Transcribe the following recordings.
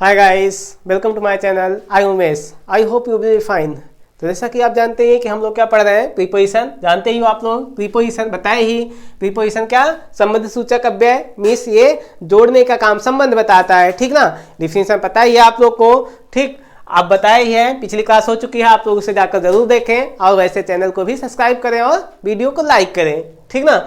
Hi guys, welcome to my channel. I Umesh. I hope you will be fine. तो जैसा कि आप जानते हैं कि हम लोग क्या पढ़ रहे हैं, प्रीपोजिशन। जानते ही हो आप लोग, प्रीपोजिशन बताए ही। प्रीपोजिशन क्या, संबंध सूचक अव्यय मीन्स ये जोड़ने का काम, संबंध बताता है, ठीक ना। डिफिनेशन पता ही है आप लोग को, ठीक। आप बताए ही हैं, पिछली क्लास हो चुकी है, आप लोग उसे जाकर जरूर देखें और वैसे चैनल को भी सब्सक्राइब करें और वीडियो को लाइक करें, ठीक ना।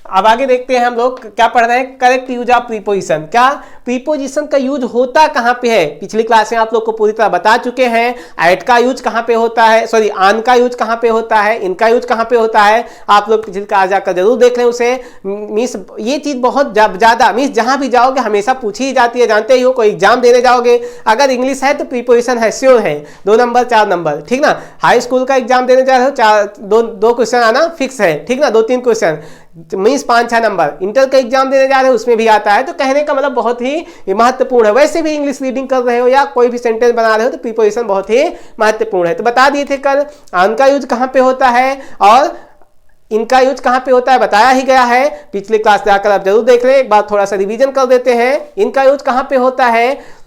अब आगे देखते हैं हम लोग क्या पढ़ रहे हैं, करेक्ट यूज ऑफ प्रीपोजिशन। क्या प्रीपोजिशन का यूज होता कहां पे है, पिछली क्लास में आप लोग को पूरी तरह बता चुके हैं। एट का यूज कहां पे होता है, सॉरी ऑन का यूज कहां पे होता है, इनका यूज कहां पे होता है, आप लोग पिछली क्लास जाकर जरूर देख लें उसे। मीन्स ये चीज बहुत ज्यादा, मीन्स जहां भी जाओगे हमेशा पूछी ही जाती है, जानते ही हो। कोई एग्जाम देने जाओगे, अगर इंग्लिश है तो प्रीपोजिशन है, श्योर है, 2 नंबर 4 नंबर, ठीक ना। हाई स्कूल का एग्जाम देने जा रहे हो, दो क्वेश्चन आना फिक्स है, ठीक ना, 2-3 क्वेश्चन मीन्स 5-6 नंबर। इंटर का एग्जाम देने जा रहे हो उसमें भी आता है, तो कहने का मतलब बहुत ही महत्वपूर्ण है। वैसे भी इंग्लिश रीडिंग कर रहे हो या कोई भी सेंटेंस बना रहे हो तो प्रीपोजिशन बहुत ही महत्वपूर्ण है। तो बता दिए थे कल, ऑन का यूज कहां पे होता है और इनका यूज कहां पे होता है बताया ही गया है। पिछले क्लास जाकर आप जरूर देख लें, एक बार थोड़ा सा रिवीजन कर देते हैं। इनका यूज कहां पे होता है,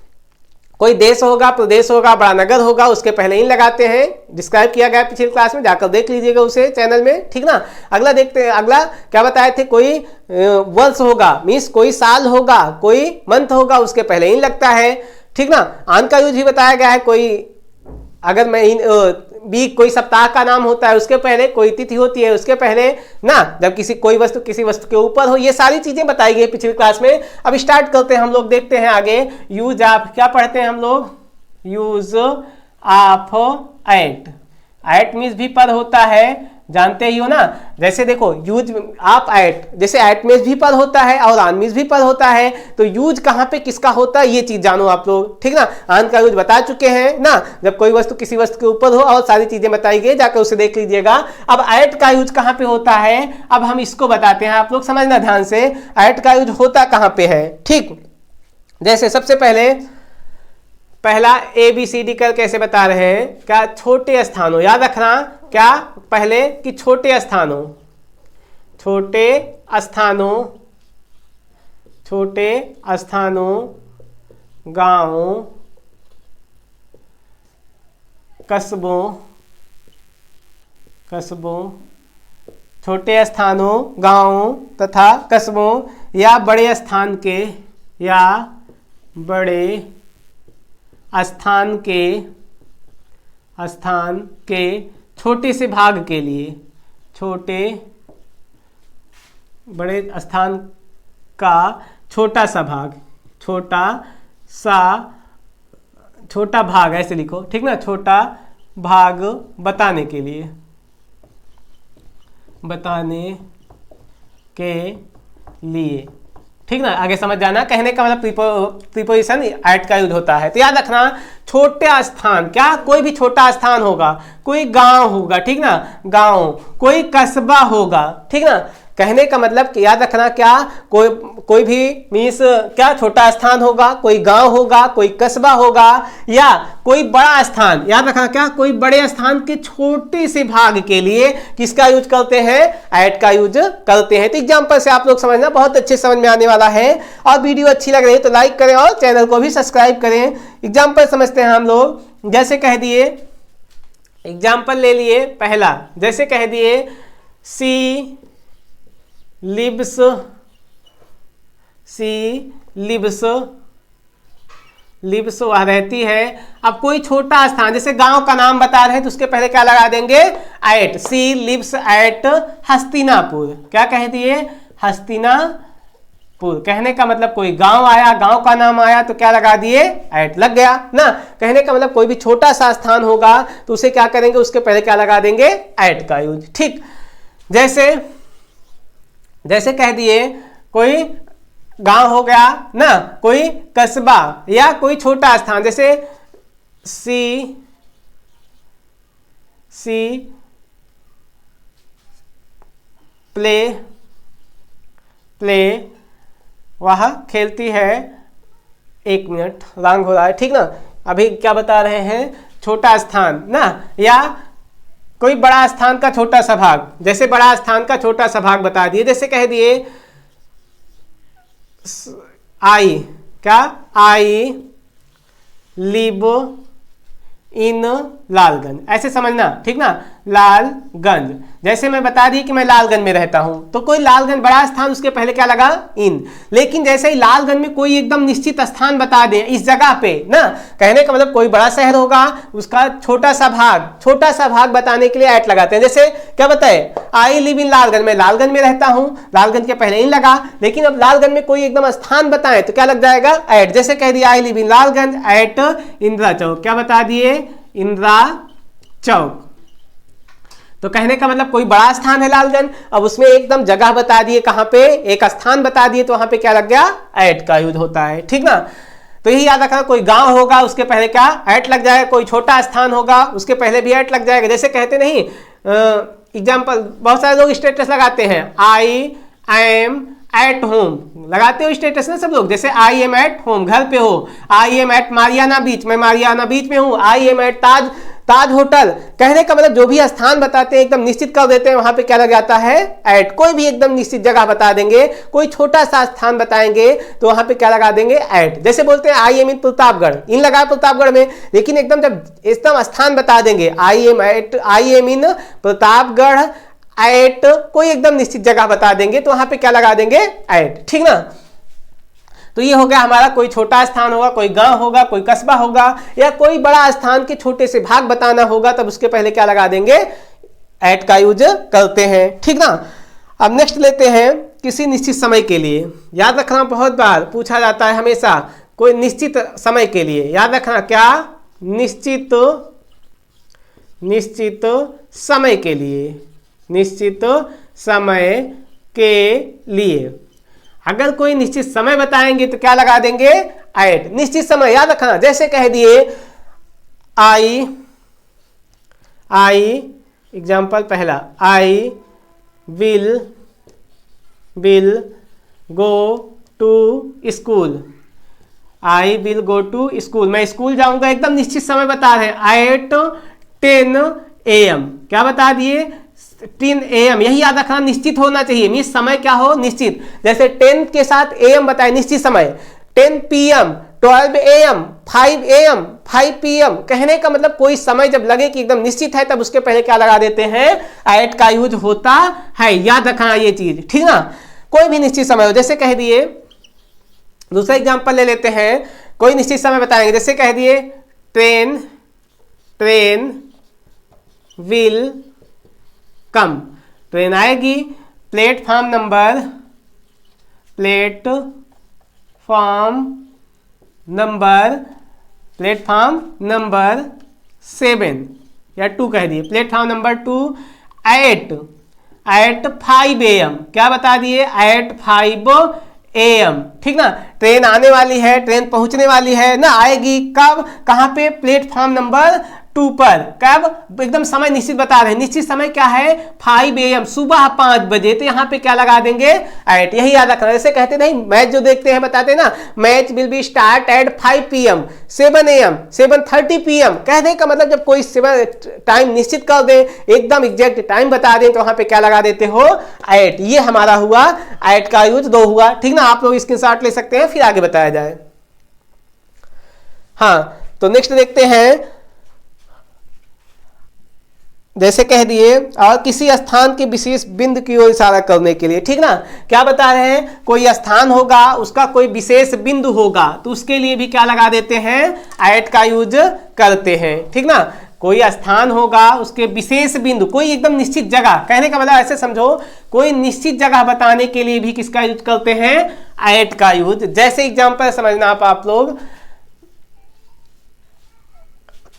कोई देश होगा, प्रदेश होगा, बड़ा नगर होगा, उसके पहले इन लगाते हैं। डिस्क्राइब किया गया पिछली क्लास में, जाकर देख लीजिएगा उसे चैनल में, ठीक ना। अगला देखते हैं, अगला क्या बताए थे, कोई वर्ष होगा मीन्स कोई साल होगा, कोई मंथ होगा, उसके पहले इन लगता है, ठीक ना। आन का यूज भी बताया गया है, कोई अगर मैं वीक कोई सप्ताह का नाम होता है, उसके पहले कोई तिथि होती है, उसके पहले ना, जब कोई वस्तु किसी वस्तु के ऊपर हो, ये सारी चीजें बताई गई पिछली क्लास में। अब स्टार्ट करते हैं हम लोग, देखते हैं आगे। यूज ऑफ क्या पढ़ते हैं हम लोग, use of at. At means भी पर होता है, जानते ही हो ना। जैसे देखो यूज ऑफ एट, जैसे एट मीन्स भी पर होता है और ऑन मीन्स भी पर होता है, तो यूज कहां पे किसका होता है ये चीज जानो आप लोग, ठीक ना। ऑन का यूज बता चुके हैं ना, जब कोई वस्तु किसी वस्तु के ऊपर हो, और सारी चीजें बताई गई, जाकर उसे देख लीजिएगा। अब एट का यूज कहां पे होता है, अब हम इसको बताते हैं, आप लोग समझना ध्यान से। एट का यूज होता कहां पे है, ठीक। जैसे सबसे पहला ABCD कर कैसे बता रहे हैं, क्या छोटे स्थानों, याद रखना क्या पहले कि छोटे स्थानों, छोटे स्थानों गांव, कस्बों, छोटे स्थानों गांव तथा कस्बों या बड़े स्थान के छोटे से भाग के लिए, बड़े स्थान का छोटा भाग ऐसे लिखो, ठीक ना, छोटा भाग बताने के लिए, ठीक ना। आगे समझ जाना, कहने का मतलब प्रीपोजिशन एट का यूज होता है। तो याद रखना, छोटे स्थान, क्या कोई भी छोटा स्थान होगा, कोई गांव होगा, ठीक ना, गांव, कोई कस्बा होगा, ठीक ना। कहने का मतलब कि याद रखना क्या, कोई भी मीन्स क्या छोटा स्थान होगा, कोई गांव होगा, कोई कस्बा होगा या कोई बड़ा स्थान। याद रखना क्या, कोई बड़े स्थान के छोटे से भाग के लिए किसका यूज करते हैं, एट का यूज करते हैं। तो एग्जाम्पल से आप लोग समझना, बहुत अच्छे समझ में आने वाला है। और वीडियो अच्छी लग रही है तो लाइक करें और चैनल को भी सब्सक्राइब करें। एग्जाम्पल समझते हैं हम लोग। जैसे कह दिए, एग्जाम्पल ले लिए पहला, जैसे कह दिए सी लिव्स वह रहती है। अब कोई छोटा स्थान, जैसे गांव का नाम बता रहे हैं तो उसके पहले क्या लगा देंगे, at. She lives at Hastinapur, क्या कह दिए, हस्तिनापुर। कहने का मतलब कोई गांव आया, गांव का नाम आया तो क्या लगा दिए, एट लग गया ना। कहने का मतलब कोई भी छोटा सा स्थान होगा तो उसे क्या करेंगे, उसके पहले क्या लगा देंगे, एट का यूज, ठीक। जैसे कह दिए कोई गांव हो गया ना, कोई कस्बा या कोई छोटा स्थान, जैसे सी प्ले वह खेलती है, 1 मिनट रॉन्ग हो रहा है, ठीक ना। अभी क्या बता रहे हैं, छोटा स्थान ना, या कोई बड़ा स्थान का छोटा सा भाग, जैसे बड़ा स्थान का छोटा सा भाग बता दिए। जैसे कह दिए आई, क्या आई लिव इन लालगंज, ऐसे समझना, ठीक ना, लालगंज। जैसे मैं बता दी कि मैं लालगंज में रहता हूं, तो कोई लालगंज बड़ा स्थान, उसके पहले क्या लगा, इन। लेकिन जैसे ही लालगंज में कोई एकदम निश्चित स्थान बता दे इस जगह पे ना, कहने का मतलब कोई बड़ा शहर होगा, उसका छोटा सा भाग बताने के लिए ऐट लगाते हैं। जैसे क्या बताए, आई लिव इन लालगंज, मैं लालगंज में रहता हूं, लालगंज के पहले इन लगा। लेकिन अब लालगंज में कोई एकदम स्थान बताए तो क्या लग जाएगा, ऐट। जैसे कह दिया I live in Lalganj at Indira Chowk, क्या बता दिए, इंदिरा चौक। तो कहने का मतलब कोई बड़ा स्थान है लालगंज, अब उसमें एकदम जगह बता दिए, कहां पे, एक स्थान बता दिए, तो वहां पे क्या लग गया, ऐट का यूज होता है, ठीक ना। तो यही याद रखना, कोई गांव होगा उसके पहले क्या, ऐट लग जाएगा, कोई छोटा स्थान होगा उसके पहले भी ऐट लग जाएगा। जैसे कहते नहीं, एग्जाम्पल, बहुत सारे लोग स्टेटस लगाते हैं, आई एम एट होम, लगाते हो स्टेटस ना सब लोग। जैसे आई एम एट होम, घर पे हो, I am at Mariana beach, मैं मारियाना बीच में हूं, I am at Taj hotel. कहने का मतलब जो भी स्थान बताते हैं एकदम निश्चित कर देते हैं, वहां पे क्या लग जाता है, ऐट। कोई भी एकदम निश्चित जगह बता देंगे, कोई छोटा सा स्थान बताएंगे तो वहां पे क्या लगा देंगे, ऐट। जैसे बोलते हैं आई एम इन प्रतापगढ़, इन लगा प्रतापगढ़ में, लेकिन एकदम जब एकदम स्थान बता देंगे, I am in Pratapgarh at, कोई एकदम निश्चित जगह बता देंगे तो वहां पे क्या लगा देंगे, ऐट, ठीक ना। तो ये हो गया हमारा, कोई छोटा स्थान होगा, कोई गांव होगा, कोई कस्बा होगा, या कोई बड़ा स्थान के छोटे से भाग बताना होगा, तब उसके पहले क्या लगा देंगे, ऐट का यूज करते हैं, ठीक ना। अब नेक्स्ट लेते हैं, किसी निश्चित समय के लिए। याद रखना, बहुत बार पूछा जाता है हमेशा, कोई निश्चित समय के लिए, याद रखना क्या, निश्चित समय के लिए, निश्चित समय के लिए। अगर कोई निश्चित समय बताएंगे तो क्या लगा देंगे, ऐट। निश्चित समय याद रखना, जैसे कह दिए आई एग्जाम्पल पहला, I will go to school, I will go to school, मैं स्कूल जाऊंगा, एकदम निश्चित समय बता रहे हैं, एट 10 AM, क्या बता दिए, 10 AM। यही याद रखना, निश्चित होना चाहिए, मीन्स समय क्या हो, निश्चित। जैसे 10 के साथ AM बताए, निश्चित समय, 10 PM, 12 AM, 5 AM, 5 PM। कहने का मतलब कोई समय जब लगे कि एकदम निश्चित है, तब उसके पहले क्या लगा देते हैं, ऐट का यूज होता है। याद रखना ये चीज, ठीक ना। कोई भी निश्चित समय हो, जैसे कह दिए, दूसरा एग्जांपल ले लेते हैं, कोई निश्चित समय बताएंगे, जैसे कह दिए ट्रेन विल कम, ट्रेन आएगी, प्लेटफॉर्म नंबर 7 या 2 कह दिए, प्लेटफॉर्म नंबर 2 एट 5 AM, क्या बता दिए, एट 5 AM, ठीक ना। ट्रेन आने वाली है, ट्रेन पहुंचने वाली है ना, आएगी कब, कहां पे, प्लेटफॉर्म नंबर 2 पर, कब, एकदम समय निश्चित बता रहे हैं। निश्चित समय क्या है, 5 AM, सुबह 5 बजे, तो यहाँ पे क्या लगा देंगे, एट। यही याद रखना, जैसे कहते नहीं, मैच जो देखते हैं बताते ना, match will be start at 5 PM, 7 AM, 7:30 PM। कहने का मतलब जब कोई टाइम निश्चित कर दे, एकदम एग्जैक्ट टाइम बता दें, तो वहां पे क्या लगा देते हो, एट। ये हमारा हुआ, एट का यूज 2 हुआ, ठीक ना। आप लोग स्क्रीनशॉट ले सकते हैं, फिर आगे बताया जाए। हाँ, तो नेक्स्ट देखते हैं, जैसे कह दिए, और किसी स्थान के विशेष बिंदु की ओर इशारा करने के लिए, ठीक ना। क्या बता रहे हैं, कोई स्थान होगा, उसका कोई विशेष बिंदु होगा, तो उसके लिए भी क्या लगा देते हैं, ऐट का यूज करते हैं, ठीक ना। कोई स्थान होगा, उसके विशेष बिंदु, कोई एकदम निश्चित जगह, कहने का मतलब ऐसे समझो, कोई निश्चित जगह बताने के लिए भी किसका यूज करते हैं, ऐट का यूज। जैसे एग्जाम्पल समझना आप लोग,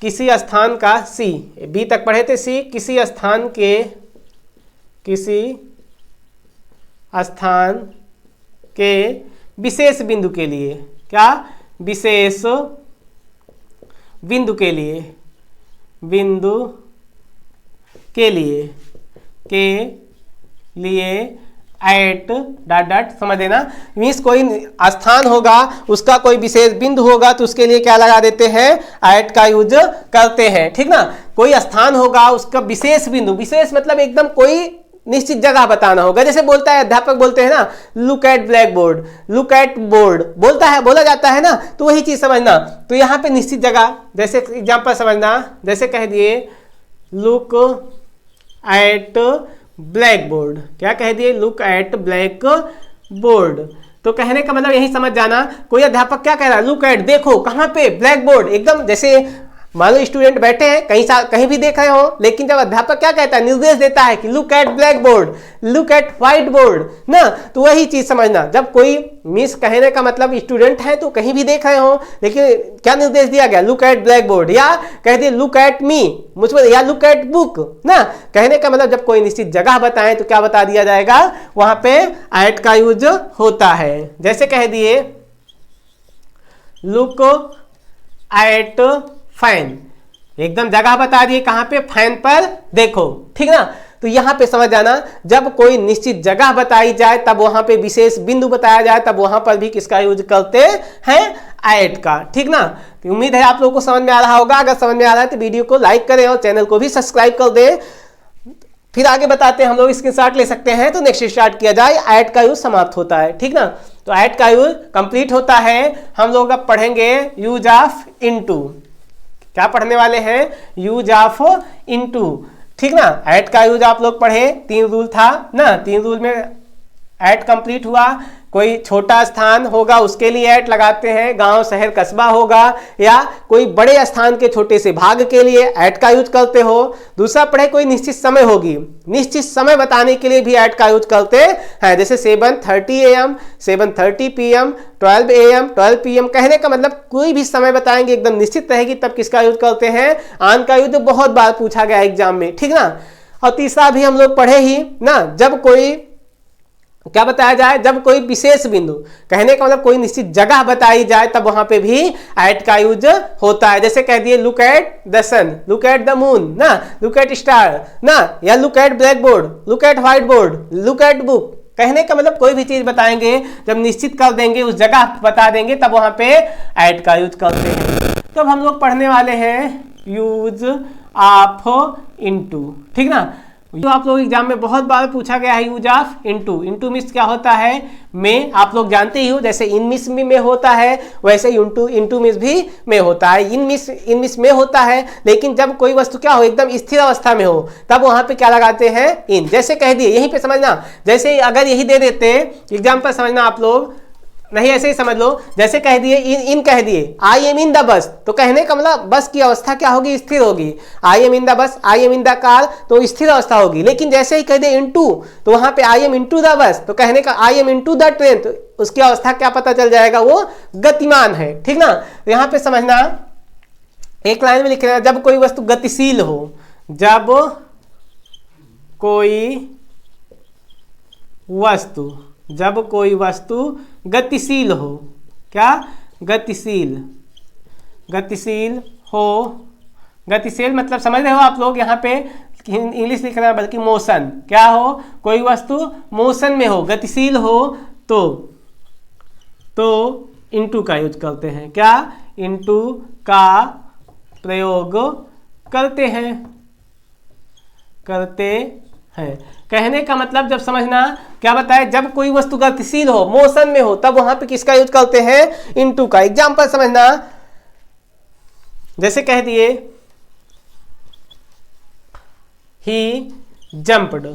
किसी स्थान का, सी, बी तक पढ़े थे, सी, किसी स्थान के विशेष बिंदु के लिए, क्या, विशेष बिंदु के लिए, एट डॉट डॉट, समझ लेना। मीन्स कोई स्थान होगा, उसका कोई विशेष बिंदु होगा, तो उसके लिए क्या लगा देते हैं, एट का यूज करते हैं, ठीक ना। कोई स्थान होगा, उसका विशेष बिंदु, विशेष मतलब एकदम कोई निश्चित जगह बताना होगा। जैसे बोलता है अध्यापक, बोलते हैं ना look at black board, look eight board बोला जाता है ना, तो वही चीज समझना। तो यहाँ पे निश्चित जगह, जैसे एग्जाम्पल समझना, जैसे कह दिए लुक एट ब्लैक बोर्ड, क्या कह दिए, लुक एट ब्लैक बोर्ड। तो कहने का मतलब यही समझ जाना, कोई अध्यापक क्या कह रहा है, लुक एट, देखो कहाँ पे, ब्लैक बोर्ड, एकदम जैसे मान लो स्टूडेंट बैठे हैं कहीं भी देख रहे हो, लेकिन जब अध्यापक क्या कहता है, निर्देश देता है कि look at black board, look at white board ना, तो वही चीज समझना। जब कोई मिस कहने का मतलब स्टूडेंट है तो कहीं भी देख रहे हो, लेकिन क्या निर्देश दिया गया, लुक एट ब्लैक बोर्ड, या कह दिए लुक एट मी, मुझ पर, या लुक एट बुक ना। कहने का मतलब जब कोई निश्चित जगह बताएं तो क्या बता दिया जाएगा, वहां पे एट का यूज होता है। जैसे कह दिए लुक एट फैन, एकदम जगह बता दिए कहां पे, फैन पर देखो, ठीक ना। तो यहां पे समझ जाना, जब कोई निश्चित जगह बताई जाए तब वहां पे विशेष बिंदु बताया जाए, तब वहां पर भी किसका यूज करते हैं, एट का, ठीक ना। तो उम्मीद है आप लोगों को समझ में आ रहा होगा। अगर समझ में आ रहा है तो वीडियो को लाइक करें और चैनल को भी सब्सक्राइब कर दें। फिर आगे बताते हैं, हम लोग स्क्रीनशॉट ले सकते हैं। तो नेक्स्ट स्टार्ट किया जाए, एट का यूज समाप्त होता है, ठीक ना। तो एट का यूज कंप्लीट होता है। हम लोग अब पढ़ेंगे यूज ऑफ इनटू। क्या पढ़ने वाले हैं, यूज ऑफ इनटू, ठीक ना। एट का यूज आप लोग पढ़े, 3 रूल था ना, 3 रूल में एट कंप्लीट हुआ। कोई छोटा स्थान होगा उसके लिए एट लगाते हैं, गांव शहर कस्बा होगा, या कोई बड़े स्थान के छोटे से भाग के लिए एट का यूज करते हो। दूसरा पढ़े, कोई निश्चित समय होगी, निश्चित समय बताने के लिए भी एट का यूज करते हैं। जैसे 7:30 AM, 7:30 PM, 12 AM, 12 PM। कहने का मतलब कोई भी समय बताएंगे एकदम निश्चित रहेगी, तब किसका यूज करते हैं, आन का यूज। बहुत बार पूछा गया एग्जाम में, ठीक ना। और तीसरा भी हम लोग पढ़े ही ना, जब कोई क्या बताया जाए, जब कोई विशेष बिंदु, कहने का मतलब कोई निश्चित जगह बताई जाए, तब वहां पे भी एट का यूज होता है। जैसे कह दिए look at the sun, look at the moon ना, लुक एट स्टार ना, या look at black board, look at white board, look at book. कहने का मतलब कोई भी चीज बताएंगे, जब निश्चित कर देंगे, उस जगह बता देंगे, तब वहां पे एट का यूज करते हैं। तो अब हम लोग पढ़ने वाले हैं यूज ऑफ इनटू, ठीक ना। जो आप लोग एग्जाम में बहुत बार पूछा गया है, use of into. Into means क्या होता है, में, आप लोग जानते ही हो। जैसे इन मिस में होता है, वैसे इनटू मिस भी में होता है। इन मिस में होता है, लेकिन जब कोई वस्तु क्या हो, एकदम स्थिर अवस्था में हो, तब वहां पे क्या लगाते हैं, इन। जैसे कह दिए, यहीं पे समझना, जैसे अगर यही दे देते एग्जाम्पल समझना आप लोग, नहीं ऐसे ही समझ लो। जैसे कह दिए इन कह दिए आई एम इन द बस, तो कहने का मतलब बस की अवस्था क्या होगी, स्थिर होगी। आई am in the bus, I am in the car, तो स्थिर अवस्था होगी। लेकिन जैसे ही कह दिए इनटू, तो वहां पे आई एम इनटू द बस, तो कहने का I am into the train, तो उसकी अवस्था क्या पता चल जाएगा, वो गतिमान है, ठीक ना। तो यहां पे समझना, एक लाइन में लिख रहे हैं, जब कोई वस्तु गतिशील हो, जब कोई वस्तु गतिशील हो, क्या, गतिशील हो, गतिशील मतलब समझ रहे हो आप लोग, यहाँ पे इंग्लिश लिख रहे हैं बल्कि मोशन, क्या हो, कोई वस्तु मोशन में हो, गतिशील हो, तो इनटू का यूज करते हैं। क्या, इनटू का प्रयोग करते हैं। कहने का मतलब जब समझना, क्या बताए, जब कोई वस्तु गतिशील हो, मोशन में हो, तब वहां पे किसका यूज करते हैं, इनटू का। एग्जांपल समझना, जैसे कह दिए ही जंप्ड,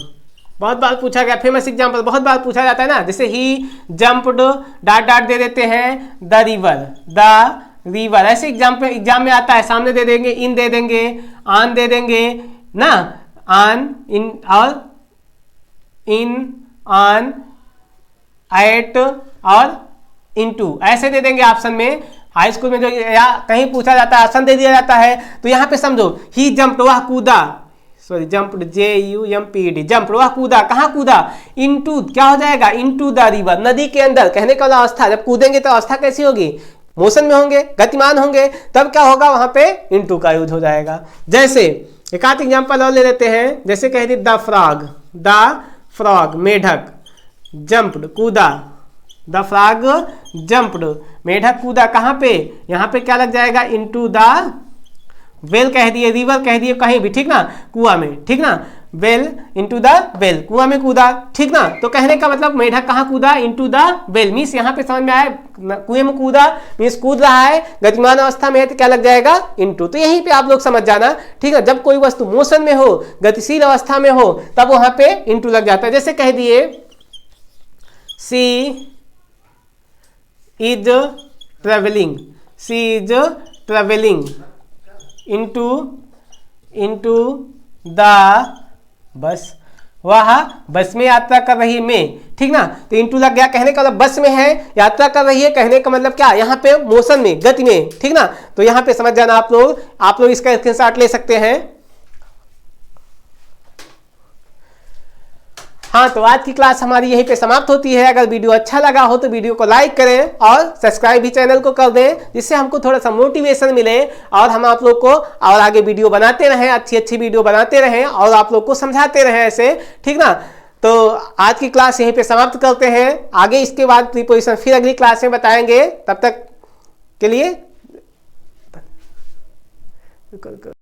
बहुत बार पूछा गया, फेमस एग्जांपल, बहुत बार पूछा जाता है ना। जैसे ही जंप्ड, डॉट डॉट दे देते हैं, द रिवर, ऐसे एग्जाम में आता है, सामने दे देंगे, इन दे देंगे, आन दे देंगे ना, आन, इन, और इन, ऑन, एट और इनटू ऐसे दे देंगे ऑप्शन में। हाई स्कूल में जो या कहीं पूछा जाता है, ऑप्शन दे दिया जाता है, तो यहाँ पे समझो, ही जंप्ड, वह कूदा, सॉरी जंप्ड, JUMPD, जंप्ड, वह कूदा, कहाँ कूदा, इनटू, क्या हो जाएगा, इनटू द रिवर, नदी के अंदर। कहने का अवस्था, जब कूदेंगे तो अवस्था कैसी होगी, मोशन में होंगे, गतिमान होंगे, तब क्या होगा, वहां पे इनटू का यूज हो जाएगा। जैसे एक आध एग्जाम्पल और ले लेते हैं, जैसे कह दी द फ्रॉग, मेढक, जंप्ड, कूदा, द फ्रॉग जंप्ड, मेढक कूदा, कहाँ पे, यहाँ पे क्या लग जाएगा, इनटू द वेल कह दिए, रिवर कह दिए, कहीं भी, ठीक ना, कुआं में, ठीक ना। वेल इनटू द वेल, कुआं में कूदा, ठीक ना। तो कहने का मतलब मेढक कहाँ कूदा, इनटू द वेल, मीन्स यहाँ पे समझ में आया, कुएं में कूदा मीन्स कूद रहा है, गतिमान अवस्था में है तो क्या लग जाएगा, इनटू। तो यहीं पे आप लोग समझ जाना, ठीक है। जब कोई वस्तु मोशन में हो, गतिशील अवस्था में हो, तब वहां पे इनटू लग जाता है। जैसे कह दिए she is travelling, she is travelling into the bus, वह बस में यात्रा कर रही है, में, ठीक ना। तो इनटू लग गया, कहने का मतलब बस में है, यात्रा कर रही है, कहने का मतलब क्या, यहाँ पे मोशन में, गति में, ठीक ना। तो यहाँ पे समझ जाना आप लोग इसका स्क्रीनशॉट ले सकते हैं। हाँ, तो आज की क्लास हमारी यहीं पे समाप्त होती है। अगर वीडियो अच्छा लगा हो तो वीडियो को लाइक करें और सब्सक्राइब भी चैनल को कर दें, जिससे हमको थोड़ा सा मोटिवेशन मिले और हम आप लोग को और आगे वीडियो बनाते रहें, अच्छी अच्छी वीडियो बनाते रहें और आप लोग को समझाते रहें ऐसे, ठीक ना। तो आज की क्लास यहीं पे समाप्त करते हैं। आगे इसके बाद प्रीपोजिशन फिर अगली क्लास में बताएंगे। तब तक के लिए